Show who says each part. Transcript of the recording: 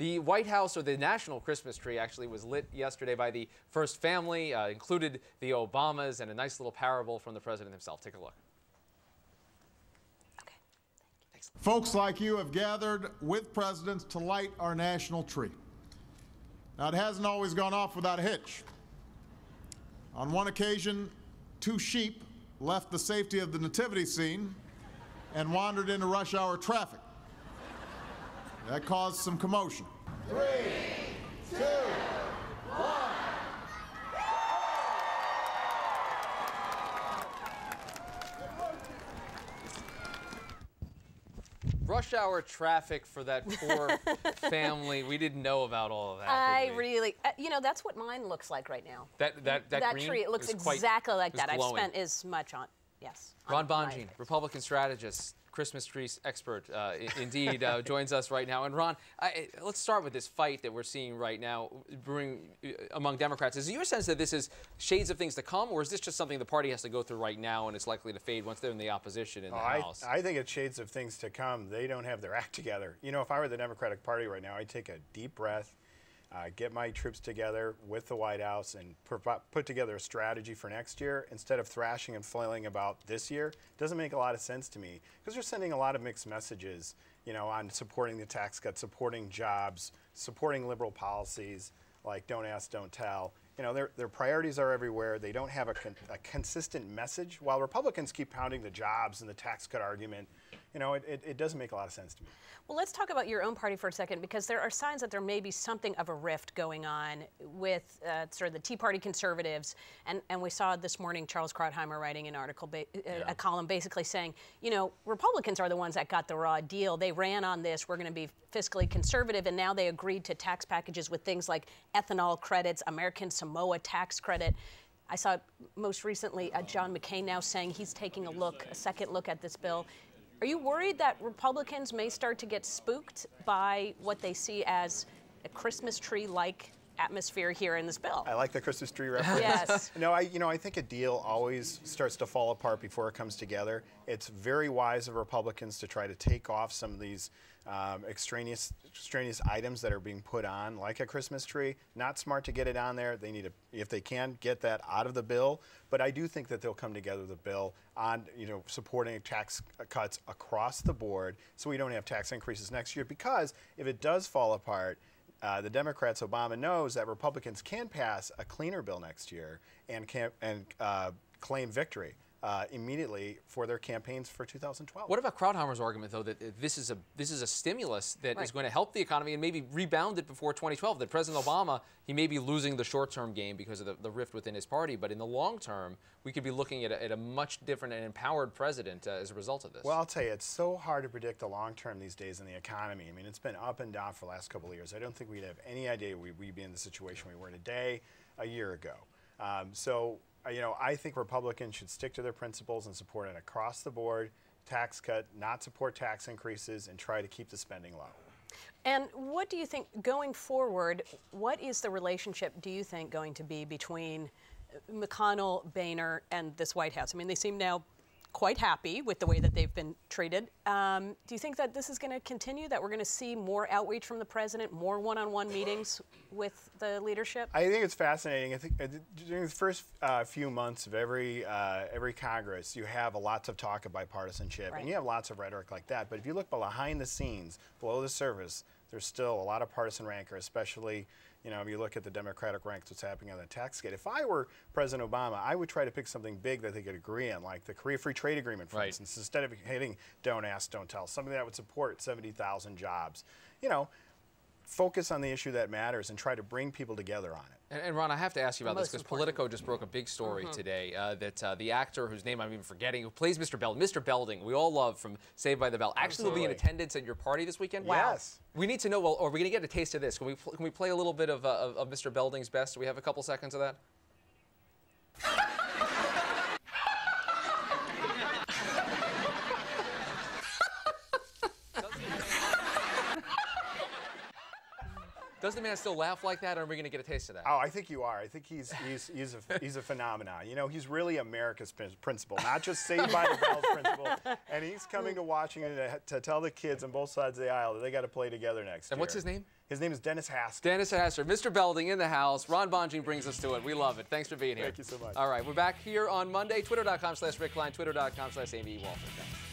Speaker 1: The White House, or the national Christmas tree, actually was lit yesterday by the first family, included the Obamas, and a nice little parable from the president himself. Take a look.
Speaker 2: Okay.
Speaker 1: Thanks.
Speaker 3: Folks like you have gathered with presidents to light our national tree. Now, it hasn't always gone off without a hitch. On one occasion, 2 sheep left the safety of the nativity scene and wandered into rush hour traffic. That caused some commotion. 3, 2, 1.
Speaker 1: Rush hour traffic for that poor family. We didn't know about all of that.
Speaker 2: I really, you know, that's what mine looks like right now.
Speaker 1: That green
Speaker 2: tree, it looks exactly like that. I've spent as much on, yes.
Speaker 1: Ron Bonjean, Republican strategist, Christmas tree expert, indeed, joins us right now. And Ron, let's start with this fight that we're seeing right now brewing among Democrats. Is it your sense that this is shades of things to come, or is this just something the party has to go through right now and it's likely to fade once they're in the opposition in the House?
Speaker 4: I think it's shades of things to come. They don't have their act together. You know, if I were the Democratic Party right now, I'd take a deep breath, get my troops together with the White House and put together a strategy for next year instead of thrashing and flailing about this year. It doesn't make a lot of sense to me because they're sending a lot of mixed messages, you know, on supporting the tax cut, supporting jobs, supporting liberal policies like don't ask, don't tell. You know, their priorities are everywhere. They don't have a consistent message. While Republicans keep pounding the jobs and the tax cut argument, you know, it doesn't make a lot of sense to me.
Speaker 2: Well, let's talk about your own party for a second, because there are signs that there may be something of a rift going on with sort of the Tea Party conservatives. And we saw this morning Charles Krautheimer writing an article, a column basically saying, you know, Republicans are the ones that got the raw deal. They ran on this. We're going to be fiscally conservative. And now they agreed to tax packages with things like ethanol credits, American Samoa tax credit. I saw most recently John McCain now saying he's taking a second look at this bill. Are you worried that Republicans may start to get spooked by what they see as a Christmas tree-like atmosphere here in this bill?
Speaker 4: I like the Christmas tree reference.
Speaker 2: Yes.
Speaker 4: No, I think a deal always starts to fall apart before it comes together. It's very wise of Republicans to try to take off some of these extraneous items that are being put on, like a Christmas tree. Not smart to get it on there. They need to, if they can, get that out of the bill. But I do think that they'll come together with a bill on, you know, supporting tax cuts across the board, so we don't have tax increases next year. Because if it does fall apart, the Democrats, Obama knows that Republicans can pass a cleaner bill next year and claim victory immediately for their campaigns for 2012.
Speaker 1: What about Krautheimer's argument, though, that this is a stimulus that is going to help the economy and maybe rebound it before 2012? That President Obama, he may be losing the short-term game because of the rift within his party, but in the long term, we could be looking at a much different and empowered president as a result of this.
Speaker 4: Well, I'll tell you, it's so hard to predict the long term these days in the economy. I mean, it's been up and down for the last couple of years. I don't think we'd have any idea we'd be in the situation we were today a year ago. You know, I think Republicans should stick to their principles and support an across-the-board tax cut, not support tax increases, and try to keep the spending low.
Speaker 2: And what do you think, going forward, what is the relationship, do you think, going to be between McConnell, Boehner, and this White House? I mean, they seem now quite happy with the way that they've been treated. Do you think that this is going to continue, that we're going to see more outreach from the president, more one-on-one meetings with the leadership?
Speaker 4: I think it's fascinating. I think during the first few months of every Congress, you have lots of talk of bipartisanship, and you have lots of rhetoric like that. But if you look behind the scenes, below the surface, there's still a lot of partisan rancor, especially, you know, if you look at the Democratic ranks, what's happening on the tax cut. If I were President Obama, I would try to pick something big that they could agree on, like the Korea Free Trade Agreement, for instance, instead of hitting don't ask, don't tell, something that would support 70,000 jobs. You know, focus on the issue that matters and try to bring people together on it.
Speaker 1: And Ron, I have to ask you about this because Politico just broke a big story today that the actor whose name I'm even forgetting, who plays Mr. Belding, Mr. Belding, we all love from Saved by the Bell, actually will be in attendance at your party this weekend.
Speaker 4: Wow. Yes.
Speaker 1: We need to know, well, are we going to get a taste of this? Can we play a little bit of Mr. Belding's best? Do we have a couple seconds of that? Does the man still laugh like that, or are we going to get a taste of that?
Speaker 4: Oh, I think you are. I think he's a phenomenon. You know, he's really America's principal, not just Saved by the Bell's principal. And he's coming to Washington to tell the kids on both sides of the aisle that they got to play together next year.
Speaker 1: And what's his name?
Speaker 4: His name is Dennis Haster.
Speaker 1: Dennis Haster, Mr. Belding in the house. Ron Bonjean brings us to it. We love it. Thanks for being here.
Speaker 4: Thank you so much.
Speaker 1: All right, we're back here on Monday. Twitter.com/Rick Klein, Twitter.com/Amy Walter. Thanks.